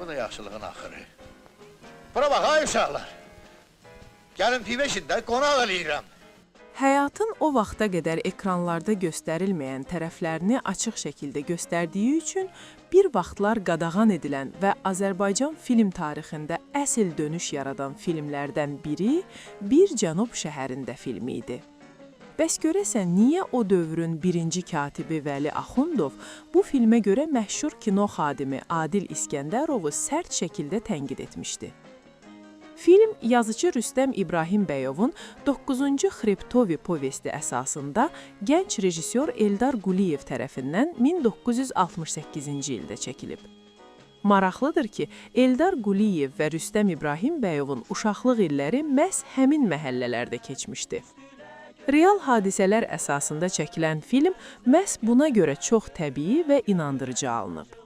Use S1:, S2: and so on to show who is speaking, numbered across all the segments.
S1: Bu da yaxşılığın axırı. Bura bax, ay uşaqlar! Gəlin pivəşində qonaq eləyirəm.
S2: Həyatın o vaxta qədər ekranlarda göstərilməyən tərəflərini açıq şəkildə göstərdiyi üçün bir vaxtlar qadağan edilən və Azərbaycan film tarixində əsl dönüş yaradan filmlərdən biri Bir Cənub şəhərində filmi idi. Bəs görəsən, niyə o dövrün birinci katibi Vəli Axundov bu filmə görə məşhur kino xadimi Adil İskəndərovu sərt şəkildə tənqid etmişdi? Film yazıcı Rüstəm İbrahimbəyovun 9-cu Xreptovi povesti əsasında gənc rejissor Eldar Quliyev tərəfindən 1968-ci ildə çəkilib. Maraqlıdır ki, Eldar Quliyev və Rüstəm İbrahimbəyovun uşaqlıq illəri məhz həmin məhəllələrdə keçmişdi. Real hadisələr əsasında çəkilən film məhz buna görə çox təbii və inandırıcı alınıb.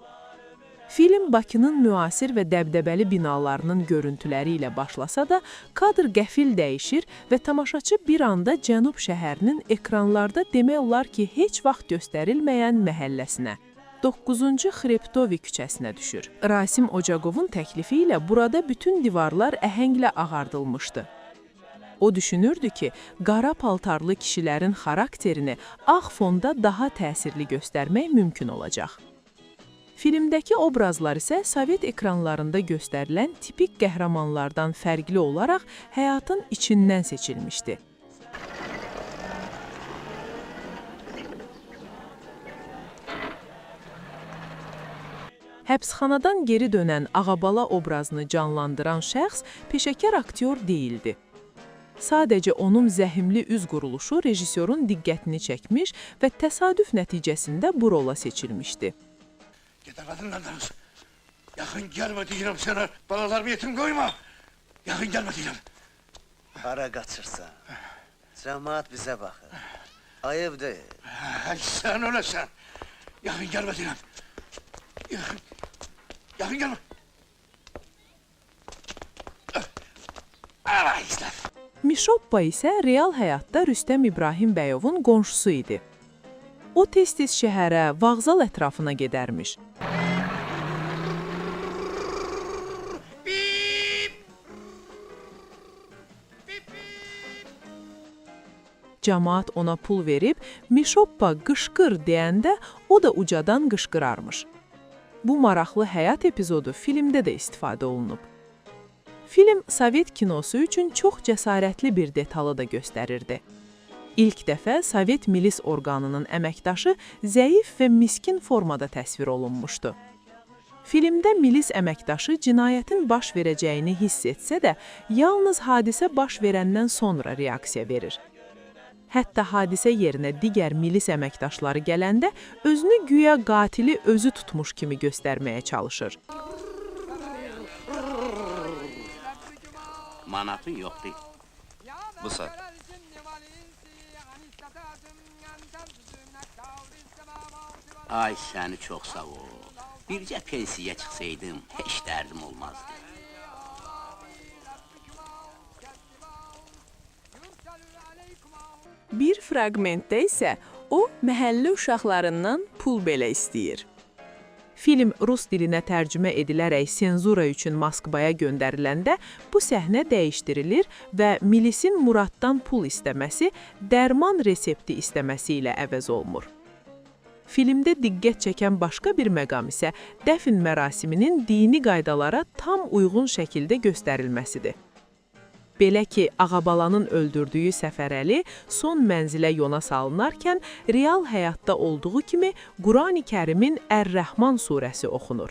S2: Film Bakının müasir və dəbdəbəli binalarının görüntüləri ilə başlasa da, kadr qəfil dəyişir və tamaşaçı bir anda Cənub şəhərinin ekranlarda demək olar ki, heç vaxt göstərilməyən məhəlləsinə, 9-cu Xreptovi küçəsinə düşür. Rasim Ocaqovun təklifi ilə burada bütün divarlar əhənglə ağardılmışdı. O düşünürdü ki, qara paltarlı kişilərin xarakterini ağ fonda daha təsirli göstərmək mümkün olacaq. Filmdəki obrazlar isə Sovet ekranlarında göstərilən tipik qəhrəmanlardan fərqli olaraq həyatın içindən seçilmişdi. Həbsxanadan geri dönən Ağabala obrazını canlandıran şəxs peşəkar aktyor deyildi. Sadəcə onun zəhimli üz quruluşu rejissorun diqqətini çəkmiş və təsadüf nəticəsində bu rola seçilmişdi.
S1: Gedə qadınla danış. Yaxın gəlmə deyirəm sənə. Balalarımı yetim qoyma. Yaxın gəlmə deyirəm.
S3: Hara qaçırsan? Cəmaat bizə baxır. Ayıb deyil.
S1: Sən öləsən. Yaxın gəlmə deyirəm. Yaxın gəlmə. Ara izlər.
S2: Mişoppa isə real həyatda Rüstəm İbrahimbəyovun qonşusu idi. O tez-tez şəhərə, vağzal ətrafına gedərmiş. Cəmaat ona pul verib, Mişoppa qışqır deyəndə o da ucadan qışqırarmış. Bu maraqlı həyat epizodu filmdə də istifadə olunub. Film Sovet kinosu üçün çox cəsarətli bir detalı da göstərirdi. İlk dəfə Sovet milis orqanının əməkdaşı zəif və miskin formada təsvir olunmuşdu. Filmdə milis əməkdaşı cinayətin baş verəcəyini hiss etsə də, yalnız hadisə baş verəndən sonra reaksiya verir. Hətta hadisə yerinə digər milis əməkdaşları gələndə özünü güya qatili özü tutmuş kimi göstərməyə çalışır.
S4: Manatın yoxdur. Bu saat. Ay səni çox sağ ol. Bircə pensiyə çıxsaydım, heç dərdim olmazdı.
S2: Bir fraqmentdə isə o, məhəllə uşaqlarından pul belə istəyir. Film rus dilinə tərcümə edilərək senzura üçün Moskvaya göndəriləndə bu səhnə dəyişdirilir və milisin Muraddan pul istəməsi dərman resepti istəməsi ilə əvəz olunur. Filmdə diqqət çəkən başqa bir məqam isə dəfn mərasiminin dini qaydalara tam uyğun şəkildə göstərilməsidir. Belə ki, Ağabalanın öldürdüyü Səfərəli son mənzilə yona salınarkən real həyatda olduğu kimi Qurani Kərimin Ər-Rəhman surəsi oxunur.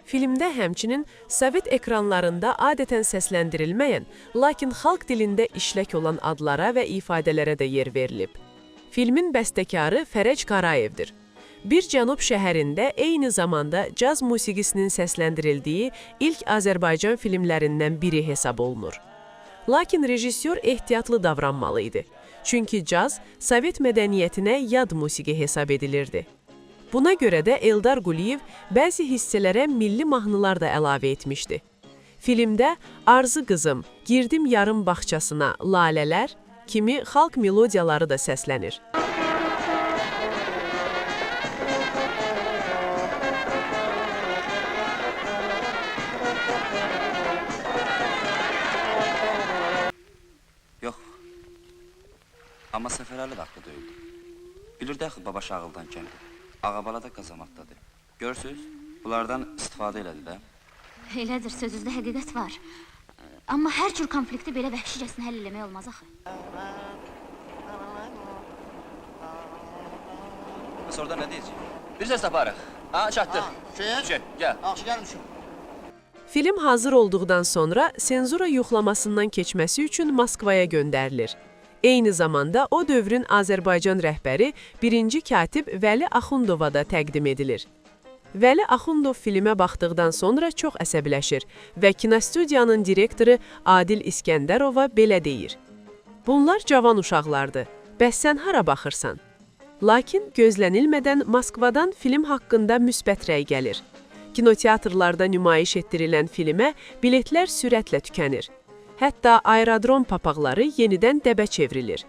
S2: Filmdə həmçinin Sovet ekranlarında adətən səsləndirilməyən, lakin xalq dilində işlək olan adlara və ifadələrə də yer verilib. Filmin bəstəkarı Fərəc Qarayevdir. Bir Cənub şəhərində eyni zamanda caz musiqisinin səsləndirildiyi ilk Azərbaycan filmlərindən biri hesab olunur. Lakin rejissor ehtiyatlı davranmalı idi. Çünki caz Sovet mədəniyyətinə yad musiqi hesab edilirdi. Buna görə də Eldar Quliyev bəzi hissələrə milli mahnılar da əlavə etmişdi. Filmdə Arzu qızım, girdim yarım bağçasına, lalələr kimi xalq melodiyaları da səslənir.
S5: Yox. Amma Səfərəli də haqlı deyildi. Bilirdi axı baba Şağıldan kəndi. Ağabala da qazamatdadır. Görürsüz, bunlardan istifadə elədi də.
S6: Elədir, sözünüzdə həqiqət var. Amma hər cür konflikti belə vəhşicəsinə həll eləmək olmaz axı.
S5: Bəs orada nə deyəcək? Bir səs taparıq. Ha, çatdıq. Gəl.
S2: Film hazır olduqdan sonra senzura yoxlamasından keçməsi üçün Moskvaya göndərilir. Eyni zamanda o dövrün Azərbaycan rəhbəri 1-ci katib Vəli Axundova da təqdim edilir. Vəli Axundov filmə baxdıqdan sonra çox əsəbləşir və kinostudiyanın direktoru Adil İskəndərova belə deyir. Bunlar cavan uşaqlardır, bəs sən hara baxırsan? Lakin gözlənilmədən Moskvadan film haqqında müsbət rəy gəlir. Kinoteatrlarda nümayiş etdirilən filmə biletlər sürətlə tükənir. Hətta aerodrom papaqları yenidən dəbə çevrilir.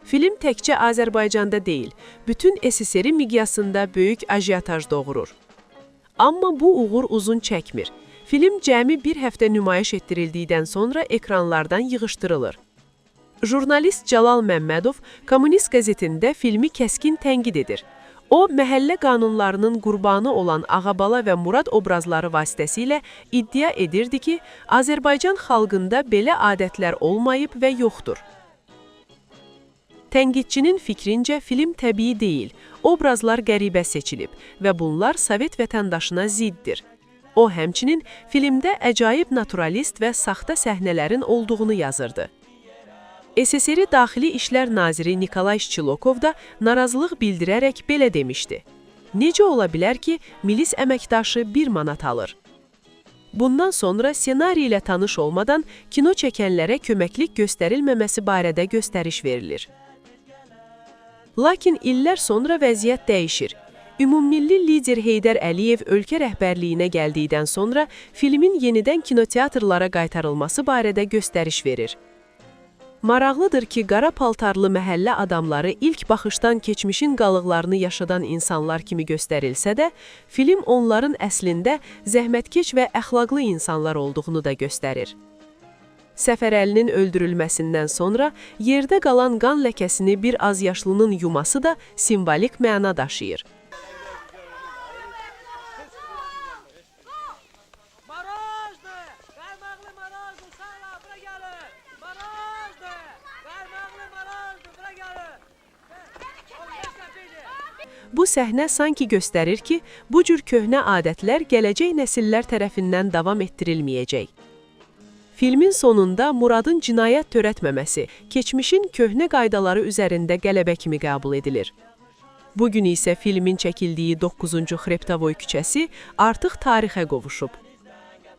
S2: Film təkcə Azərbaycanda deyil, bütün SSR miqyasında böyük ajiyataj doğurur. Amma bu uğur uzun çəkmir. Film cəmi bir həftə nümayiş etdirildikdən sonra ekranlardan yığışdırılır. Jurnalist Cəlal Məmmədov Kommunist qəzetində filmi kəskin tənqid edir. O, məhəllə qanunlarının qurbanı olan Ağabala və Murad obrazları vasitəsilə iddia edirdi ki, Azərbaycan xalqında belə adətlər olmayıb və yoxdur. Tənqidçinin fikrincə film təbii deyil, obrazlar qəribə seçilib və bunlar Sovet vətəndaşına ziddir. O, həmçinin filmdə əcaib naturalist və saxta səhnələrin olduğunu yazırdı. SSR Daxili İşlər Naziri Nikolay Şçilokov da narazılıq bildirərək belə demişdi. Necə ola bilər ki, milis əməkdaşı 1 manat alır? Bundan sonra ssenari ilə tanış olmadan kino çəkənlərə köməklik göstərilməməsi barədə göstəriş verilir. Lakin illər sonra vəziyyət dəyişir. Ümummilli lider Heydər Əliyev ölkə rəhbərliyinə gəldikdən sonra filmin yenidən kinoteatrlara qaytarılması barədə göstəriş verir. Maraqlıdır ki, qara paltarlı məhəllə adamları ilk baxışdan keçmişin qalıqlarını yaşadan insanlar kimi göstərilsə də, film onların əslində zəhmətkeş və əxlaqlı insanlar olduğunu da göstərir. Səfərəlinin öldürülməsindən sonra yerdə qalan qan ləkəsini bir azyaşlının yuması da simvolik məna daşıyır. Bu səhnə sanki göstərir ki, bu cür köhnə adətlər gələcək nəsillər tərəfindən davam etdirilməyəcək. Filmin sonunda Muradın cinayət törətməməsi, keçmişin köhnə qaydaları üzərində qələbə kimi qəbul edilir. Bugün isə filmin çəkildiyi 9-cu Xreptavoy küçəsi artıq tarixə qovuşub.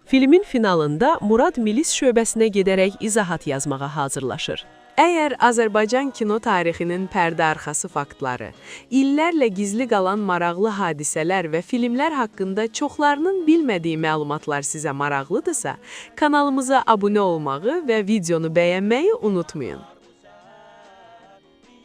S2: Filmin finalında Murad milis şöbəsinə gedərək izahat yazmağa hazırlaşır. Əgər Azərbaycan kino tarixinin pərdə arxası faktları, illərlə gizli qalan maraqlı hadisələr və filmlər haqqında çoxlarının bilmədiyi məlumatlar sizə maraqlıdırsa, kanalımıza abunə olmağı və videonu bəyənməyi unutmayın.